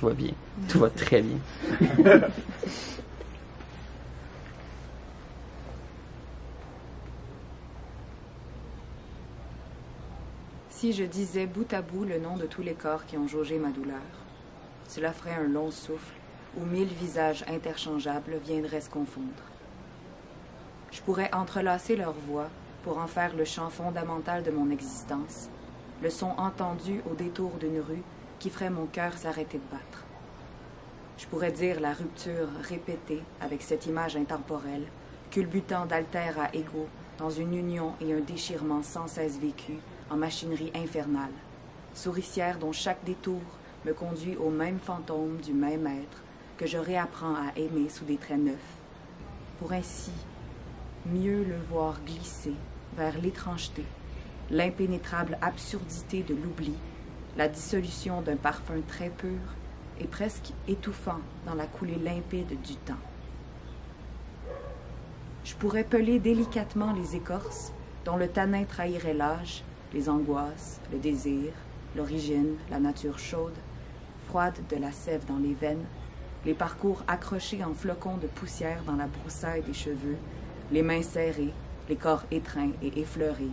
tout va bien. Tout va très bien. Si je disais bout à bout le nom de tous les corps qui ont jaugé ma douleur, cela ferait un long souffle où 1000 visages interchangeables viendraient se confondre. Je pourrais entrelacer leurs voix pour en faire le chant fondamental de mon existence, le son entendu au détour d'une rue qui ferait mon cœur s'arrêter de battre. Je pourrais dire la rupture répétée avec cette image intemporelle, culbutant d'altère à égaux dans une union et un déchirement sans cesse vécu en machinerie infernale, souricière dont chaque détour me conduit au même fantôme du même être que je réapprends à aimer sous des traits neufs, pour ainsi mieux le voir glisser vers l'étrangeté, l'impénétrable absurdité de l'oubli, la dissolution d'un parfum très pur et presque étouffant dans la coulée limpide du temps. Je pourrais peler délicatement les écorces dont le tanin trahirait l'âge, les angoisses, le désir, l'origine, la nature chaude, froide de la sève dans les veines, les parcours accrochés en flocons de poussière dans la broussaille des cheveux, les mains serrées, les corps étreints et effleurés,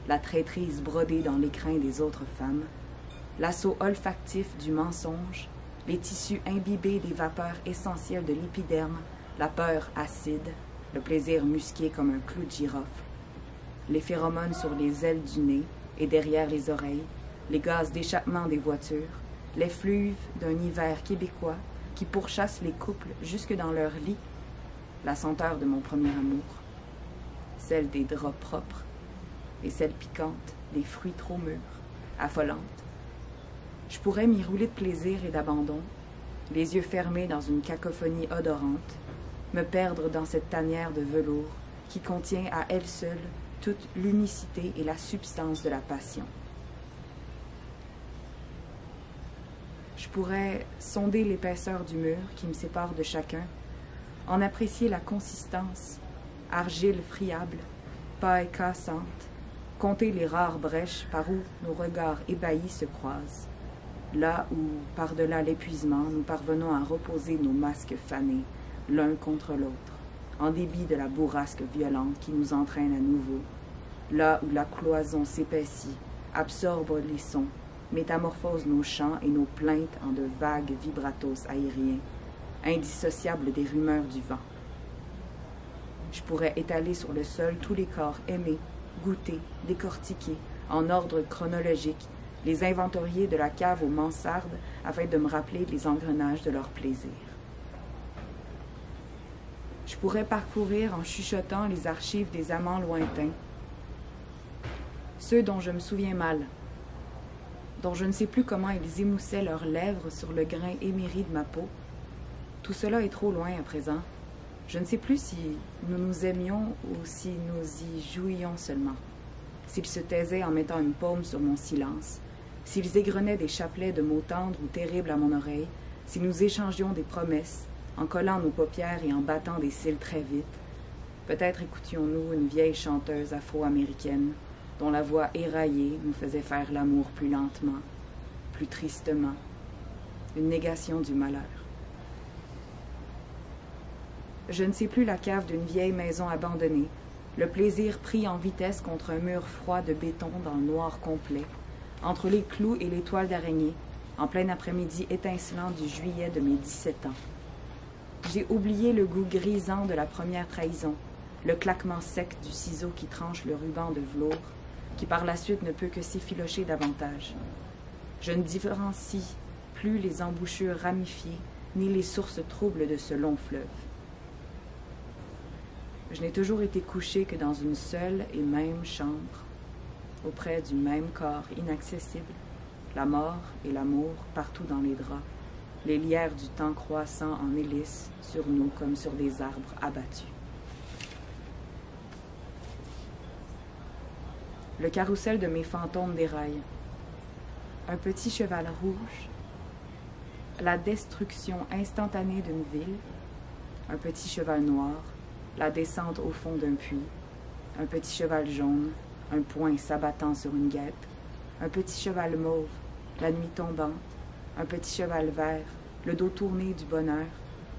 la traîtrise brodée dans l'écrin des autres femmes, l'assaut olfactif du mensonge, les tissus imbibés des vapeurs essentielles de l'épiderme, la peur acide, le plaisir musqué comme un clou de girofle, les phéromones sur les ailes du nez et derrière les oreilles, les gaz d'échappement des voitures, l'effluve d'un hiver québécois qui pourchasse les couples jusque dans leur lit, la senteur de mon premier amour, celle des draps propres et celle piquante des fruits trop mûrs, affolante. Je pourrais m'y rouler de plaisir et d'abandon, les yeux fermés dans une cacophonie odorante, me perdre dans cette tanière de velours qui contient à elle seule toute l'unicité et la substance de la passion. Je pourrais sonder l'épaisseur du mur qui me sépare de chacun, en apprécier la consistance, argile friable, paille cassante, compter les rares brèches par où nos regards ébahis se croisent, là où, par-delà l'épuisement, nous parvenons à reposer nos masques fanés, l'un contre l'autre, en débit de la bourrasque violente qui nous entraîne à nouveau, là où la cloison s'épaissit, absorbe les sons, métamorphose nos chants et nos plaintes en de vagues vibratos aériens, indissociables des rumeurs du vent. Je pourrais étaler sur le sol tous les corps aimés, goûtés, décortiqués, en ordre chronologique, les inventorier de la cave aux mansardes afin de me rappeler les engrenages de leur plaisir. Je pourrais parcourir en chuchotant les archives des amants lointains, ceux dont je me souviens mal, dont je ne sais plus comment ils émoussaient leurs lèvres sur le grain émeri de ma peau. Tout cela est trop loin à présent. Je ne sais plus si nous nous aimions ou si nous y jouions seulement. S'ils se taisaient en mettant une paume sur mon silence, s'ils égrenaient des chapelets de mots tendres ou terribles à mon oreille, si nous échangions des promesses, en collant nos paupières et en battant des cils très vite, peut-être écoutions-nous une vieille chanteuse afro-américaine dont la voix éraillée nous faisait faire l'amour plus lentement, plus tristement, une négation du malheur. Je ne sais plus la cave d'une vieille maison abandonnée, le plaisir pris en vitesse contre un mur froid de béton dans le noir complet, entre les clous et les toiles d'araignée, en plein après-midi étincelant du juillet de mes 17 ans. J'ai oublié le goût grisant de la première trahison, le claquement sec du ciseau qui tranche le ruban de velours, qui par la suite ne peut que s'effilocher davantage. Je ne différencie plus les embouchures ramifiées, ni les sources troubles de ce long fleuve. Je n'ai toujours été couché que dans une seule et même chambre, auprès du même corps inaccessible, la mort et l'amour partout dans les draps, les lierres du temps croissant en hélice sur nous comme sur des arbres abattus. Le carrousel de mes fantômes déraille. Un petit cheval rouge, la destruction instantanée d'une ville, un petit cheval noir, la descente au fond d'un puits, un petit cheval jaune, un poing s'abattant sur une guêpe, un petit cheval mauve, la nuit tombante, un petit cheval vert, le dos tourné du bonheur,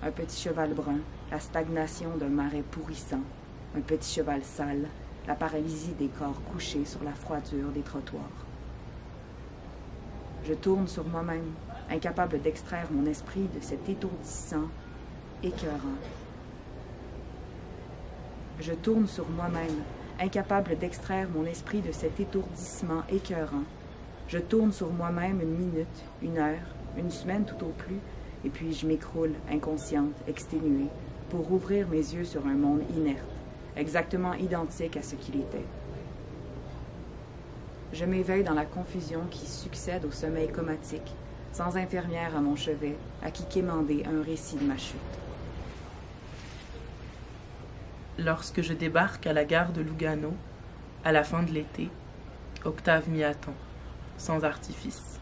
un petit cheval brun, la stagnation d'un marais pourrissant, un petit cheval sale, la paralysie des corps couchés sur la froidure des trottoirs. Je tourne sur moi-même, incapable d'extraire mon esprit de cet étourdissant, écœurant. Je tourne sur moi-même, incapable d'extraire mon esprit de cet étourdissement écœurant. Je tourne sur moi-même une minute, une heure, une semaine tout au plus, et puis je m'écroule, inconsciente, exténuée, pour ouvrir mes yeux sur un monde inerte, exactement identique à ce qu'il était. Je m'éveille dans la confusion qui succède au sommeil comatique, sans infirmière à mon chevet, à qui quémander un récit de ma chute. Lorsque je débarque à la gare de Lugano, à la fin de l'été, Octave m'y attend, sans artifice.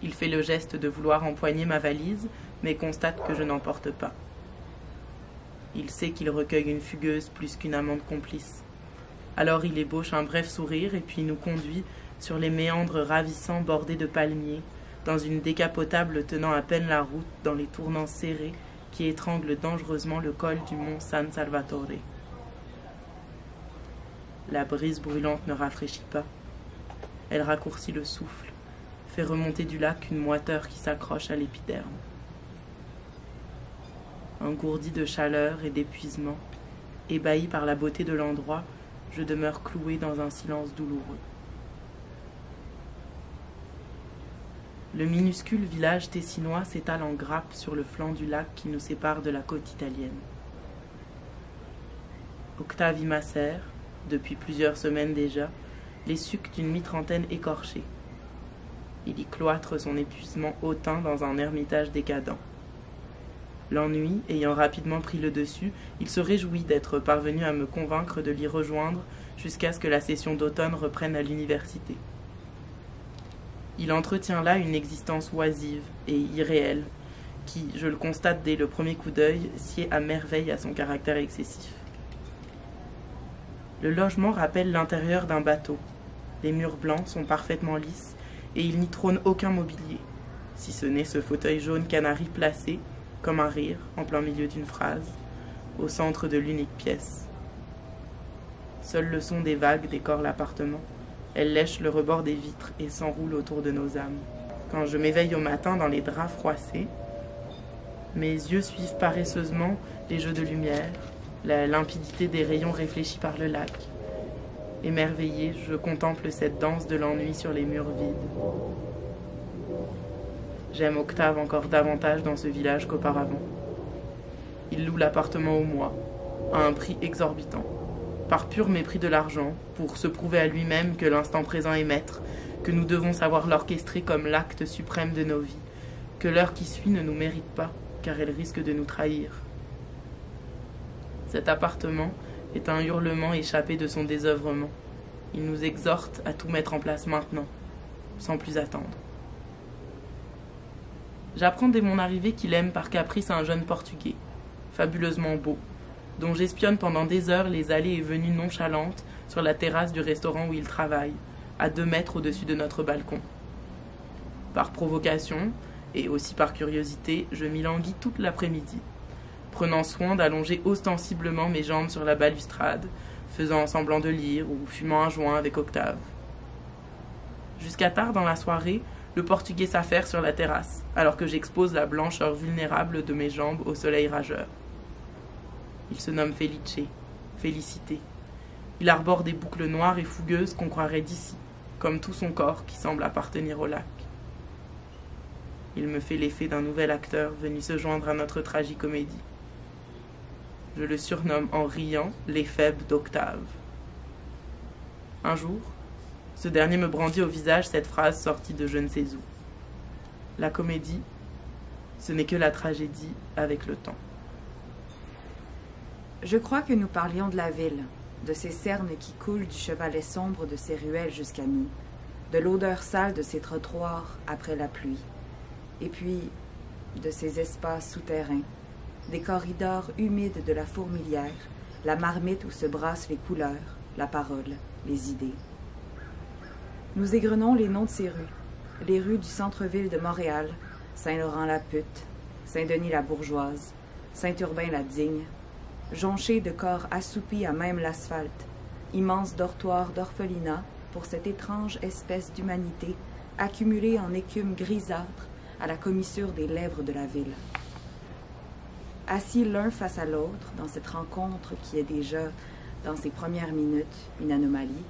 Il fait le geste de vouloir empoigner ma valise, mais constate que je n'en porte pas. Il sait qu'il recueille une fugueuse plus qu'une amante complice. Alors il ébauche un bref sourire et puis nous conduit sur les méandres ravissants bordés de palmiers, dans une décapotable tenant à peine la route dans les tournants serrés qui étranglent dangereusement le col du mont San Salvatore. La brise brûlante ne rafraîchit pas. Elle raccourcit le souffle, fait remonter du lac une moiteur qui s'accroche à l'épiderme. Engourdi de chaleur et d'épuisement, ébahi par la beauté de l'endroit, je demeure cloué dans un silence douloureux. Le minuscule village tessinois s'étale en grappe sur le flanc du lac qui nous sépare de la côte italienne. Octave y macère, depuis plusieurs semaines déjà, les sucs d'une mi-trentaine écorchée. Il y cloître son épuisement hautain dans un ermitage décadent. L'ennui ayant rapidement pris le dessus, il se réjouit d'être parvenu à me convaincre de l'y rejoindre jusqu'à ce que la session d'automne reprenne à l'université. Il entretient là une existence oisive et irréelle, qui, je le constate dès le premier coup d'œil, sied à merveille à son caractère excessif. Le logement rappelle l'intérieur d'un bateau. Les murs blancs sont parfaitement lisses et il n'y trône aucun mobilier, si ce n'est ce fauteuil jaune canari placé, comme un rire, en plein milieu d'une phrase, au centre de l'unique pièce. Seul le son des vagues décore l'appartement. Elle lèche le rebord des vitres et s'enroule autour de nos âmes. Quand je m'éveille au matin dans les draps froissés, mes yeux suivent paresseusement les jeux de lumière, la limpidité des rayons réfléchis par le lac. Émerveillé, je contemple cette danse de l'ennui sur les murs vides. J'aime Octave encore davantage dans ce village qu'auparavant. Il loue l'appartement au mois, à un prix exorbitant, par pur mépris de l'argent, pour se prouver à lui-même que l'instant présent est maître, que nous devons savoir l'orchestrer comme l'acte suprême de nos vies, que l'heure qui suit ne nous mérite pas, car elle risque de nous trahir. Cet appartement est un hurlement échappé de son désœuvrement. Il nous exhorte à tout mettre en place maintenant, sans plus attendre. J'apprends dès mon arrivée qu'il aime par caprice un jeune Portugais, fabuleusement beau, dont j'espionne pendant des heures les allées et venues nonchalantes sur la terrasse du restaurant où il travaille, à 2 mètres au-dessus de notre balcon. Par provocation, et aussi par curiosité, je m'y languis toute l'après-midi, prenant soin d'allonger ostensiblement mes jambes sur la balustrade, faisant semblant de lire ou fumant un joint avec Octave. Jusqu'à tard dans la soirée, le Portugais s'affaire sur la terrasse, alors que j'expose la blancheur vulnérable de mes jambes au soleil rageur. Il se nomme Felice, Félicité. Il arbore des boucles noires et fougueuses qu'on croirait d'ici, comme tout son corps qui semble appartenir au lac. Il me fait l'effet d'un nouvel acteur venu se joindre à notre tragicomédie. Je le surnomme en riant l'éphèbe d'Octave. Un jour, ce dernier me brandit au visage cette phrase sortie de je ne sais où. La comédie, ce n'est que la tragédie avec le temps. Je crois que nous parlions de la ville, de ces cernes qui coulent du chevalet sombre de ses ruelles jusqu'à nous, de l'odeur sale de ses trottoirs après la pluie, et puis de ces espaces souterrains, des corridors humides de la fourmilière, la marmite où se brassent les couleurs, la parole, les idées. Nous égrenons les noms de ces rues, les rues du centre-ville de Montréal, Saint-Laurent-la-Pute, Saint-Denis-la-Bourgeoise, Saint-Urbain-la-Digne, jonchés de corps assoupis à même l'asphalte, immense dortoir d'orphelinat pour cette étrange espèce d'humanité accumulée en écume grisâtre à la commissure des lèvres de la ville. Assis l'un face à l'autre dans cette rencontre qui est déjà, dans ses premières minutes, une anomalie,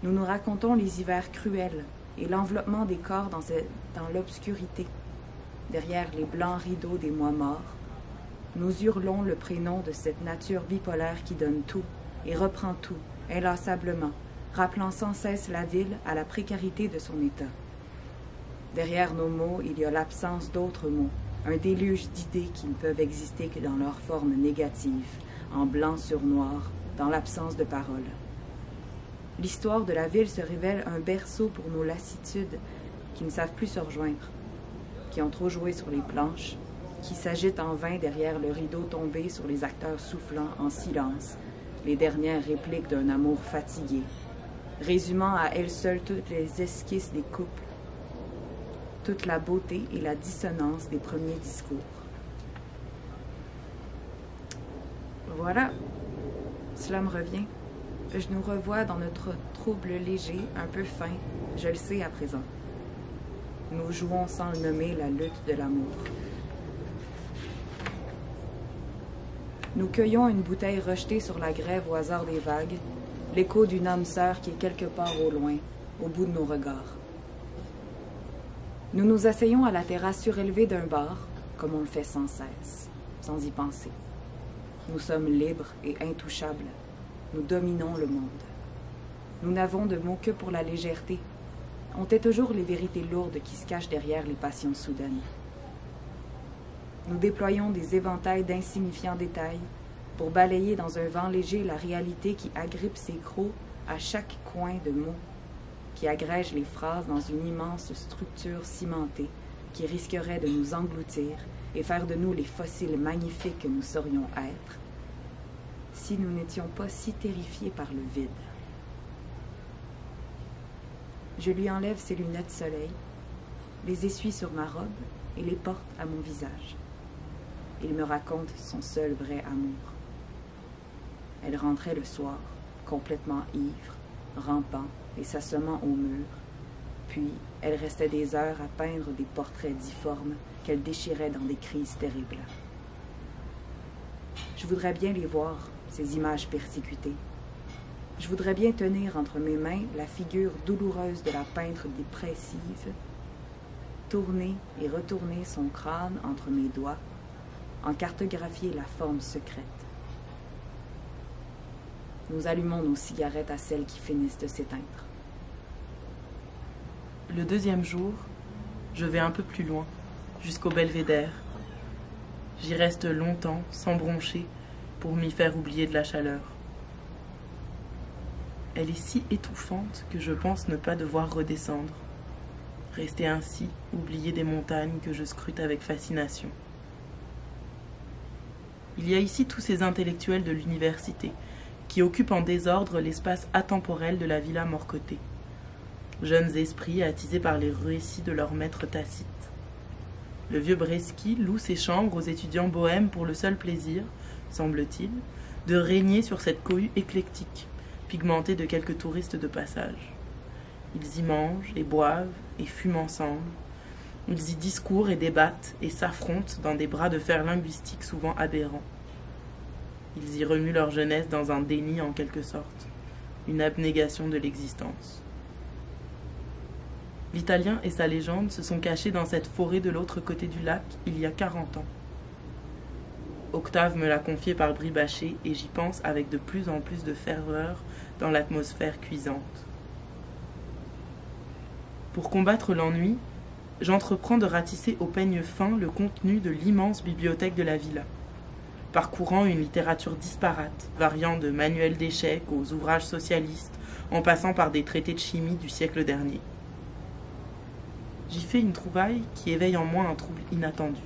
nous nous racontons les hivers cruels et l'enveloppement des corps dans l'obscurité. Derrière les blancs rideaux des mois morts, nous hurlons le prénom de cette nature bipolaire qui donne tout et reprend tout, inlassablement, rappelant sans cesse la ville à la précarité de son état. Derrière nos mots, il y a l'absence d'autres mots, un déluge d'idées qui ne peuvent exister que dans leur forme négative, en blanc sur noir, dans l'absence de paroles. L'histoire de la ville se révèle un berceau pour nos lassitudes qui ne savent plus se rejoindre, qui ont trop joué sur les planches, qui s'agitent en vain derrière le rideau tombé sur les acteurs soufflant en silence, les dernières répliques d'un amour fatigué, résumant à elle seule toutes les esquisses des couples, toute la beauté et la dissonance des premiers discours. Voilà, cela me revient. Je nous revois dans notre trouble léger, un peu fin, je le sais à présent. Nous jouons sans le nommer la lutte de l'amour. Nous cueillons une bouteille rejetée sur la grève au hasard des vagues, l'écho d'une âme sœur qui est quelque part au loin, au bout de nos regards. Nous nous asseyons à la terrasse surélevée d'un bar, comme on le fait sans cesse, sans y penser. Nous sommes libres et intouchables. Nous dominons le monde. Nous n'avons de mots que pour la légèreté. On tait toujours les vérités lourdes qui se cachent derrière les passions soudaines. Nous déployons des éventails d'insignifiants détails pour balayer dans un vent léger la réalité qui agrippe ses crocs à chaque coin de mots, qui agrège les phrases dans une immense structure cimentée qui risquerait de nous engloutir et faire de nous les fossiles magnifiques que nous saurions être, si nous n'étions pas si terrifiés par le vide. Je lui enlève ses lunettes soleil, les essuie sur ma robe et les porte à mon visage. Il me raconte son seul vrai amour. Elle rentrait le soir, complètement ivre, rampant et s'assommant au mur, puis elle restait des heures à peindre des portraits difformes qu'elle déchirait dans des crises terribles. Je voudrais bien les voir, ces images persécutées. Je voudrais bien tenir entre mes mains la figure douloureuse de la peintre dépressive, tourner et retourner son crâne entre mes doigts, en cartographier la forme secrète. Nous allumons nos cigarettes à celles qui finissent de s'éteindre. Le deuxième jour, je vais un peu plus loin, jusqu'au belvédère. J'y reste longtemps, sans broncher, pour m'y faire oublier de la chaleur. Elle est si étouffante que je pense ne pas devoir redescendre. Rester ainsi, oublier des montagnes que je scrute avec fascination. Il y a ici tous ces intellectuels de l'université, qui occupent en désordre l'espace atemporel de la villa Morcoté. Jeunes esprits attisés par les récits de leur maître Tacite. Le vieux Bresky loue ses chambres aux étudiants bohèmes pour le seul plaisir, semble-t-il, de régner sur cette cohue éclectique, pigmentée de quelques touristes de passage. Ils y mangent et boivent et fument ensemble. Ils y discourent et débattent et s'affrontent dans des bras de fer linguistiques souvent aberrants. Ils y remuent leur jeunesse dans un déni en quelque sorte, une abnégation de l'existence. L'Italien et sa légende se sont cachés dans cette forêt de l'autre côté du lac il y a 40 ans. Octave me l'a confié par bribes bâchées et j'y pense avec de plus en plus de ferveur dans l'atmosphère cuisante. Pour combattre l'ennui, j'entreprends de ratisser au peigne fin le contenu de l'immense bibliothèque de la villa, parcourant une littérature disparate, variant de manuels d'échecs aux ouvrages socialistes, en passant par des traités de chimie du siècle dernier. J'y fais une trouvaille qui éveille en moi un trouble inattendu.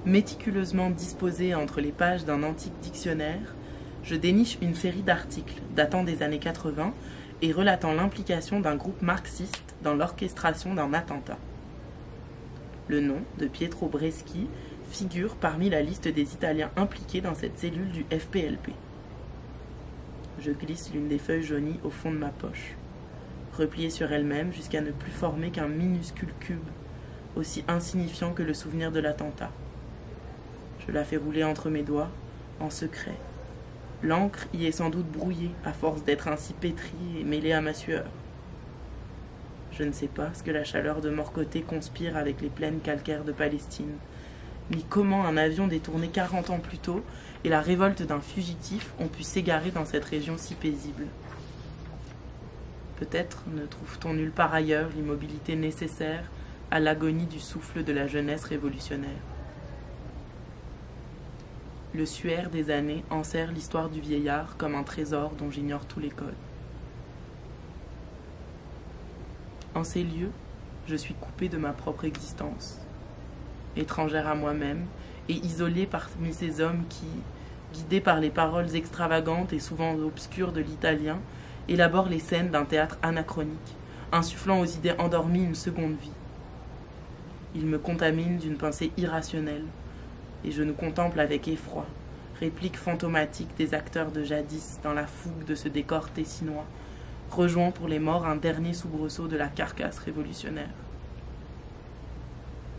Méticuleusement disposée entre les pages d'un antique dictionnaire, je déniche une série d'articles datant des années 80 et relatant l'implication d'un groupe marxiste dans l'orchestration d'un attentat. Le nom de Pietro Breschi figure parmi la liste des Italiens impliqués dans cette cellule du FPLP. Je glisse l'une des feuilles jaunies au fond de ma poche, repliée sur elle-même jusqu'à ne plus former qu'un minuscule cube, aussi insignifiant que le souvenir de l'attentat. Je la fais rouler entre mes doigts, en secret. L'encre y est sans doute brouillée, à force d'être ainsi pétrie et mêlée à ma sueur. Je ne sais pas ce que la chaleur de Morcoté conspire avec les plaines calcaires de Palestine, ni comment un avion détourné 40 ans plus tôt et la révolte d'un fugitif ont pu s'égarer dans cette région si paisible. Peut-être ne trouve-t-on nulle part ailleurs l'immobilité nécessaire à l'agonie du souffle de la jeunesse révolutionnaire. Le suaire des années enserre l'histoire du vieillard comme un trésor dont j'ignore tous les codes. En ces lieux, je suis coupée de ma propre existence, étrangère à moi-même et isolée parmi ces hommes qui, guidés par les paroles extravagantes et souvent obscures de l'italien, élaborent les scènes d'un théâtre anachronique, insufflant aux idées endormies une seconde vie. Ils me contaminent d'une pensée irrationnelle, et je nous contemple avec effroi, réplique fantomatique des acteurs de jadis dans la fougue de ce décor tessinois, rejoint pour les morts un dernier soubresaut de la carcasse révolutionnaire.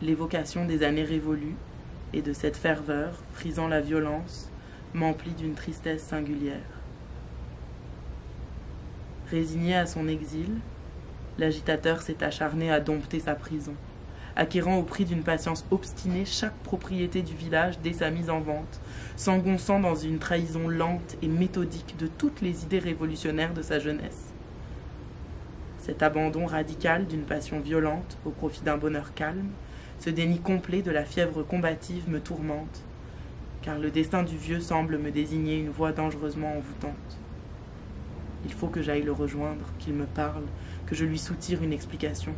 L'évocation des années révolues et de cette ferveur, frisant la violence, m'emplit d'une tristesse singulière. Résigné à son exil, l'agitateur s'est acharné à dompter sa prison, acquérant au prix d'une patience obstinée chaque propriété du village dès sa mise en vente, s'engonçant dans une trahison lente et méthodique de toutes les idées révolutionnaires de sa jeunesse. Cet abandon radical d'une passion violente au profit d'un bonheur calme, ce déni complet de la fièvre combative me tourmente, car le destin du vieux semble me désigner une voie dangereusement envoûtante. Il faut que j'aille le rejoindre, qu'il me parle, que je lui soutire une explication.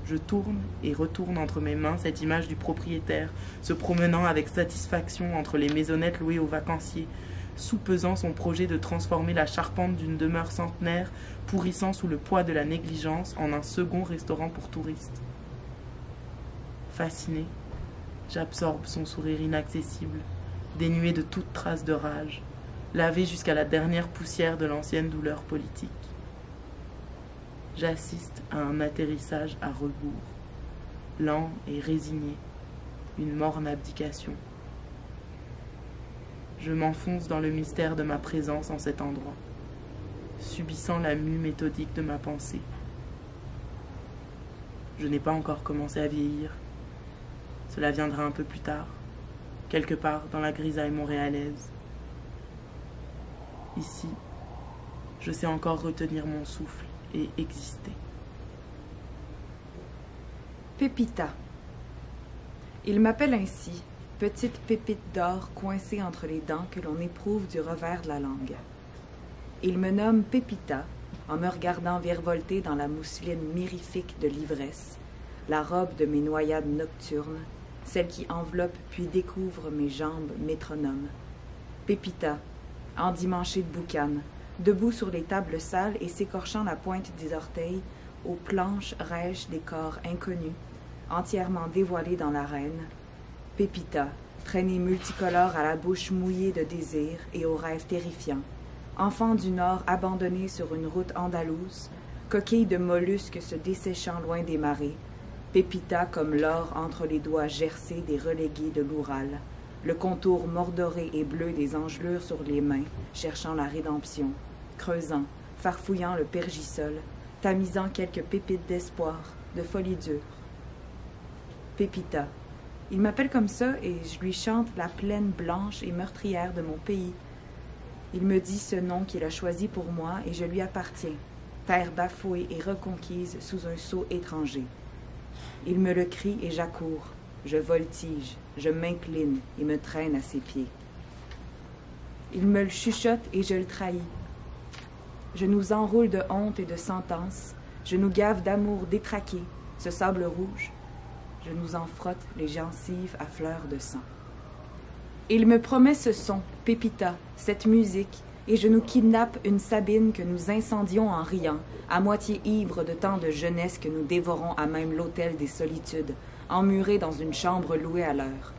Je tourne et retourne entre mes mains cette image du propriétaire, se promenant avec satisfaction entre les maisonnettes louées aux vacanciers, soupesant son projet de transformer la charpente d'une demeure centenaire, pourrissant sous le poids de la négligence, en un second restaurant pour touristes. Fasciné, j'absorbe son sourire inaccessible, dénué de toute trace de rage, lavé jusqu'à la dernière poussière de l'ancienne douleur politique. J'assiste à un atterrissage à rebours, lent et résigné, une morne abdication. Je m'enfonce dans le mystère de ma présence en cet endroit, subissant la mue méthodique de ma pensée. Je n'ai pas encore commencé à vieillir. Cela viendra un peu plus tard, quelque part dans la grisaille montréalaise. Ici, je sais encore retenir mon souffle et exister. Pépita. Il m'appelle ainsi, petite pépite d'or coincée entre les dents que l'on éprouve du revers de la langue. Il me nomme Pépita en me regardant virevolter dans la mousseline mirifique de l'ivresse, la robe de mes noyades nocturnes, celle qui enveloppe puis découvre mes jambes métronomes. Pépita, endimanchée de boucan, debout sur les tables sales et s'écorchant la pointe des orteils aux planches rêches des corps inconnus, entièrement dévoilés dans l'arène. Pépita, traînée multicolore à la bouche mouillée de désir et aux rêves terrifiants, enfant du Nord abandonné sur une route andalouse, coquille de mollusques se desséchant loin des marées, Pépita comme l'or entre les doigts gercés des relégués de l'Oural, le contour mordoré et bleu des engelures sur les mains, cherchant la rédemption, creusant, farfouillant le pergisol, tamisant quelques pépites d'espoir, de folie dure. Pépita. Il m'appelle comme ça et je lui chante la plaine blanche et meurtrière de mon pays. Il me dit ce nom qu'il a choisi pour moi et je lui appartiens, terre bafouée et reconquise sous un sceau étranger. Il me le crie et j'accours, je voltige, je m'incline et me traîne à ses pieds. Il me le chuchote et je le trahis. Je nous enroule de honte et de sentence, je nous gave d'amour détraqué, ce sable rouge. Je nous en frotte les gencives à fleurs de sang. Il me promet ce son, Pépita, cette musique, et je nous kidnappe une Sabine que nous incendions en riant, à moitié ivre de tant de jeunesse que nous dévorons à même l'hôtel des solitudes, emmurés dans une chambre louée à l'heure.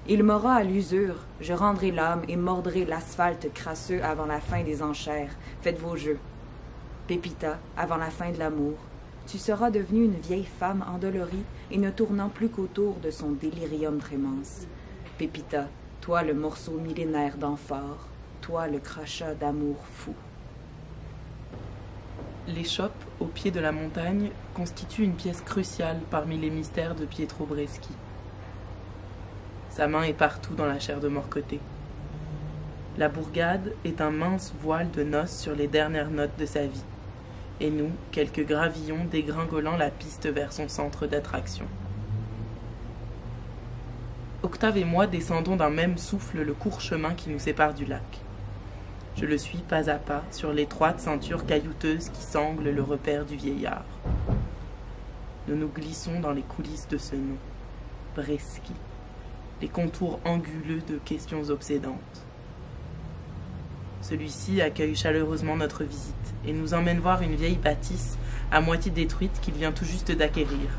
Il m'aura à l'usure, je rendrai l'âme et mordrai l'asphalte crasseux avant la fin des enchères. Faites vos jeux. Pépita, avant la fin de l'amour, tu seras devenue une vieille femme endolorie et ne tournant plus qu'autour de son délirium trémence. Pépita, toi le morceau millénaire d'amphore, toi le crachat d'amour fou. L'échoppe, au pied de la montagne, constitue une pièce cruciale parmi les mystères de Pietro Breschi. Sa main est partout dans la chair de Morcoté. La bourgade est un mince voile de noces sur les dernières notes de sa vie, et nous, quelques gravillons dégringolant la piste vers son centre d'attraction. Octave et moi descendons d'un même souffle le court chemin qui nous sépare du lac. Je le suis pas à pas sur l'étroite ceinture caillouteuse qui sangle le repère du vieillard. Nous nous glissons dans les coulisses de ce nom, Breschi, les contours anguleux de questions obsédantes. Celui-ci accueille chaleureusement notre visite et nous emmène voir une vieille bâtisse à moitié détruite qu'il vient tout juste d'acquérir,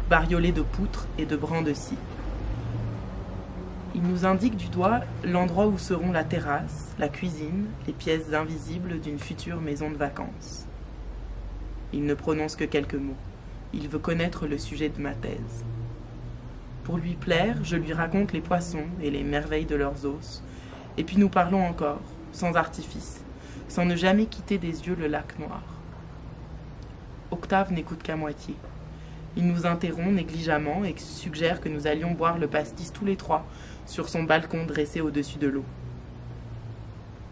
bariolée de poutres et de brans de scie. Il nous indique du doigt l'endroit où seront la terrasse, la cuisine, les pièces invisibles d'une future maison de vacances. Il ne prononce que quelques mots. Il veut connaître le sujet de ma thèse. Pour lui plaire, je lui raconte les poissons et les merveilles de leurs os, et puis nous parlons encore, sans artifice, sans ne jamais quitter des yeux le lac noir. Octave n'écoute qu'à moitié. Il nous interrompt négligemment et suggère que nous allions boire le pastis tous les trois sur son balcon dressé au-dessus de l'eau.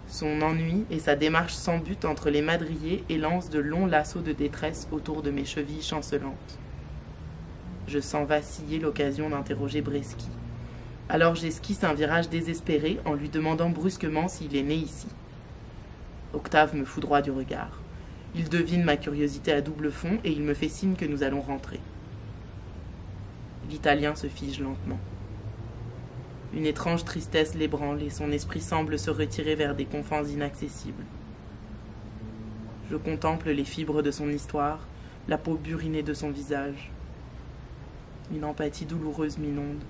Son ennui et sa démarche sans but entre les madriers élancent de longs lassos de détresse autour de mes chevilles chancelantes. Je sens vaciller l'occasion d'interroger Breschi. Alors j'esquisse un virage désespéré en lui demandant brusquement s'il est né ici. Octave me foudroie du regard. Il devine ma curiosité à double fond et il me fait signe que nous allons rentrer. L'Italien se fige lentement. Une étrange tristesse l'ébranle et son esprit semble se retirer vers des confins inaccessibles. Je contemple les fibres de son histoire, la peau burinée de son visage. Une empathie douloureuse m'inonde.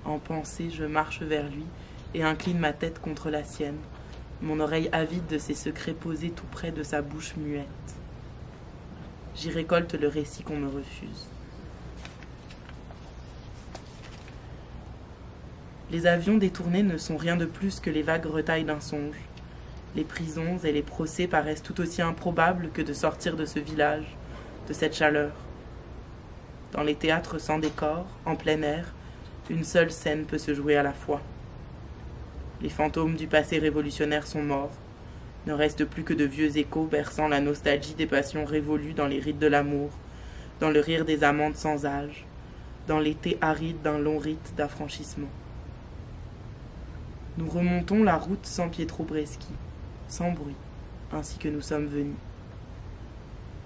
En pensée, je marche vers lui et incline ma tête contre la sienne, mon oreille avide de ses secrets posés tout près de sa bouche muette. J'y récolte le récit qu'on me refuse. Les avions détournés ne sont rien de plus que les vagues retailles d'un songe. Les prisons et les procès paraissent tout aussi improbables que de sortir de ce village, de cette chaleur. Dans les théâtres sans décor, en plein air, une seule scène peut se jouer à la fois. Les fantômes du passé révolutionnaire sont morts. Ne reste plus que de vieux échos berçant la nostalgie des passions révolues dans les rites de l'amour, dans le rire des amantes sans âge, dans l'été aride d'un long rite d'affranchissement. Nous remontons la route sans Pietro Breschi, sans bruit, ainsi que nous sommes venus.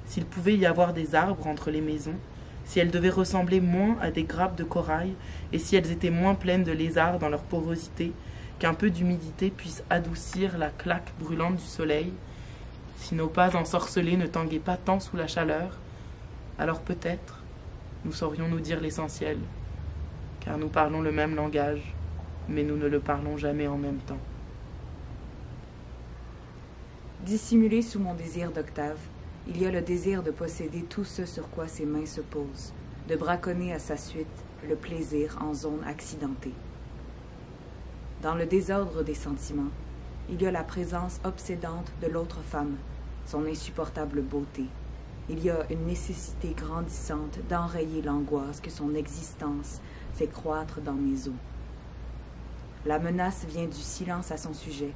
S'il pouvait y avoir des arbres entre les maisons, si elles devaient ressembler moins à des grappes de corail, et si elles étaient moins pleines de lézards dans leur porosité, qu'un peu d'humidité puisse adoucir la claque brûlante du soleil, si nos pas ensorcelés ne tanguaient pas tant sous la chaleur, alors peut-être nous saurions nous dire l'essentiel, car nous parlons le même langage, mais nous ne le parlons jamais en même temps. Dissimulé sous mon désir d'Octave, il y a le désir de posséder tout ce sur quoi ses mains se posent, de braconner à sa suite le plaisir en zone accidentée. Dans le désordre des sentiments, il y a la présence obsédante de l'autre femme, son insupportable beauté. Il y a une nécessité grandissante d'enrayer l'angoisse que son existence fait croître dans mes os. La menace vient du silence à son sujet.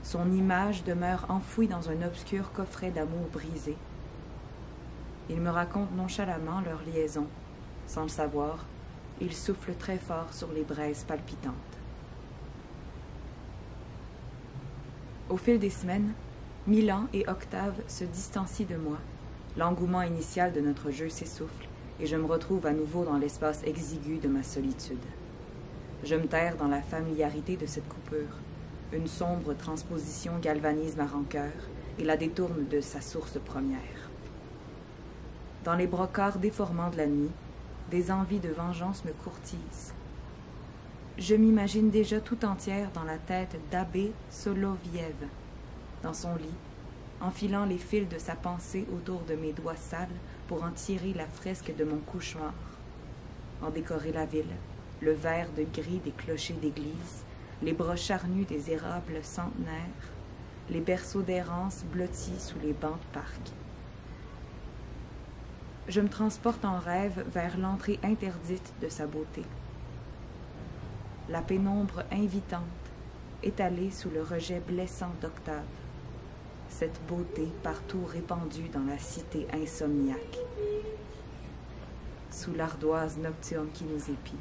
Son image demeure enfouie dans un obscur coffret d'amour brisé. Il me raconte nonchalamment leur liaison. Sans le savoir, il souffle très fort sur les braises palpitantes. Au fil des semaines, Milan et Octave se distancient de moi. L'engouement initial de notre jeu s'essouffle et je me retrouve à nouveau dans l'espace exigu de ma solitude. Je me terre dans la familiarité de cette coupure. Une sombre transposition galvanise ma rancœur et la détourne de sa source première. Dans les brocards déformants de la nuit, des envies de vengeance me courtisent. Je m'imagine déjà tout entière dans la tête d'Abbé Soloviev, dans son lit, enfilant les fils de sa pensée autour de mes doigts sales pour en tirer la fresque de mon cauchemar, en décorer la ville, le vert de gris des clochers d'église, les bras charnus des érables centenaires, les berceaux d'errance blottis sous les bancs de parc. Je me transporte en rêve vers l'entrée interdite de sa beauté. La pénombre invitante, étalée sous le rejet blessant d'Octave. Cette beauté partout répandue dans la cité insomniaque. Sous l'ardoise nocturne qui nous épie.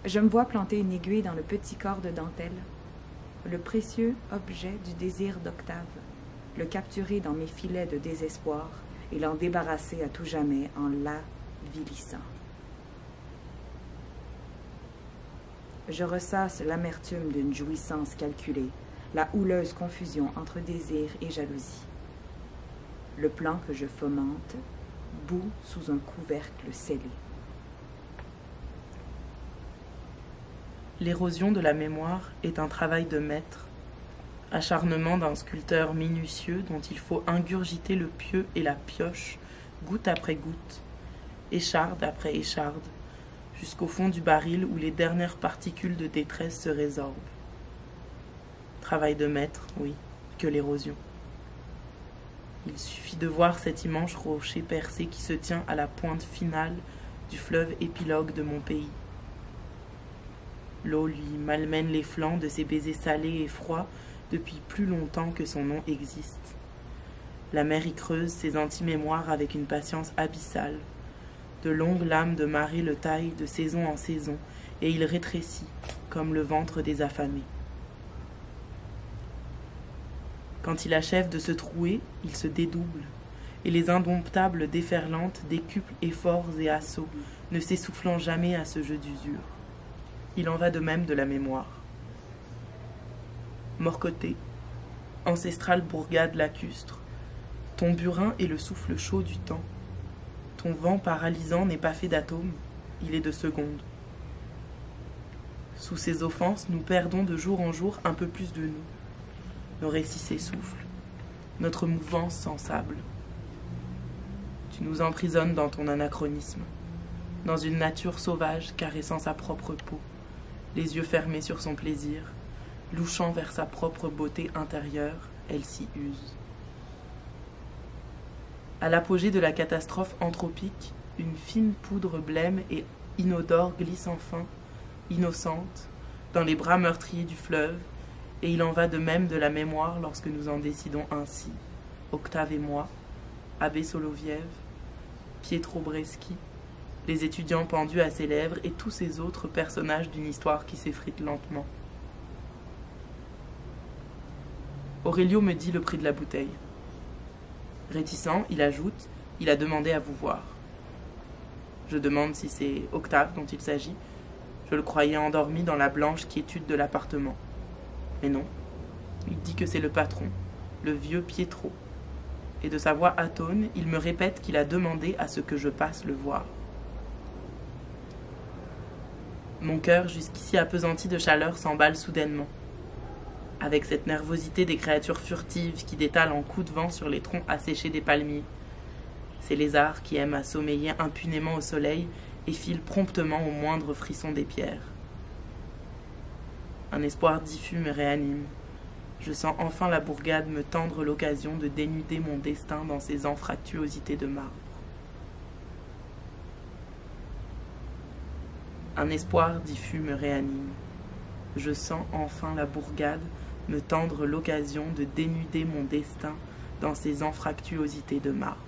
Je me vois planter une aiguille dans le petit corps de dentelle, le précieux objet du désir d'Octave, le capturer dans mes filets de désespoir et l'en débarrasser à tout jamais en l'avilissant. Je ressasse l'amertume d'une jouissance calculée, la houleuse confusion entre désir et jalousie. Le plan que je fomente bout sous un couvercle scellé. L'érosion de la mémoire est un travail de maître, acharnement d'un sculpteur minutieux dont il faut ingurgiter le pieu et la pioche, goutte après goutte, écharde après écharde, jusqu'au fond du baril où les dernières particules de détresse se résorbent. Travail de maître, oui, que l'érosion. Il suffit de voir cet immense rocher percé qui se tient à la pointe finale du fleuve épilogue de mon pays. L'eau lui malmène les flancs de ses baisers salés et froids depuis plus longtemps que son nom existe. La mer y creuse ses anti-mémoires avec une patience abyssale. De longues lames de marée le taillent de saison en saison, et il rétrécit, comme le ventre des affamés. Quand il achève de se trouer, il se dédouble, et les indomptables déferlantes décuplent efforts et assauts, ne s'essoufflant jamais à ce jeu d'usure. Il en va de même de la mémoire. Morcoté, ancestrale bourgade lacustre, ton burin est le souffle chaud du temps. Ton vent paralysant n'est pas fait d'atomes, il est de secondes. Sous ces offenses, nous perdons de jour en jour un peu plus de nous. Nos récits s'essoufflent, notre mouvance s'ensable. Tu nous emprisonnes dans ton anachronisme, dans une nature sauvage caressant sa propre peau, les yeux fermés sur son plaisir, louchant vers sa propre beauté intérieure, elle s'y use. À l'apogée de la catastrophe anthropique, une fine poudre blême et inodore glisse enfin, innocente, dans les bras meurtriers du fleuve, et il en va de même de la mémoire lorsque nous en décidons ainsi, Octave et moi, Abbé Soloviev, Pietro Breschi, les étudiants pendus à ses lèvres et tous ces autres personnages d'une histoire qui s'effrite lentement. Aurelio me dit le prix de la bouteille. Réticent, il ajoute, il a demandé à vous voir. Je demande si c'est Octave dont il s'agit. Je le croyais endormi dans la blanche quiétude de l'appartement. Mais non, il dit que c'est le patron, le vieux Pietro. Et de sa voix atone, il me répète qu'il a demandé à ce que je passe le voir. Mon cœur, jusqu'ici appesanti de chaleur, s'emballe soudainement. Avec cette nervosité des créatures furtives qui détalent en coups de vent sur les troncs asséchés des palmiers. Ces lézards qui aiment à sommeiller impunément au soleil et filent promptement au moindre frisson des pierres. Un espoir diffus me réanime. Je sens enfin la bourgade me tendre l'occasion de dénuder mon destin dans ses anfractuosités de marbre. Un espoir diffus me réanime. Je sens enfin la bourgade me tendre l'occasion de dénuder mon destin dans ses anfractuosités de marbre.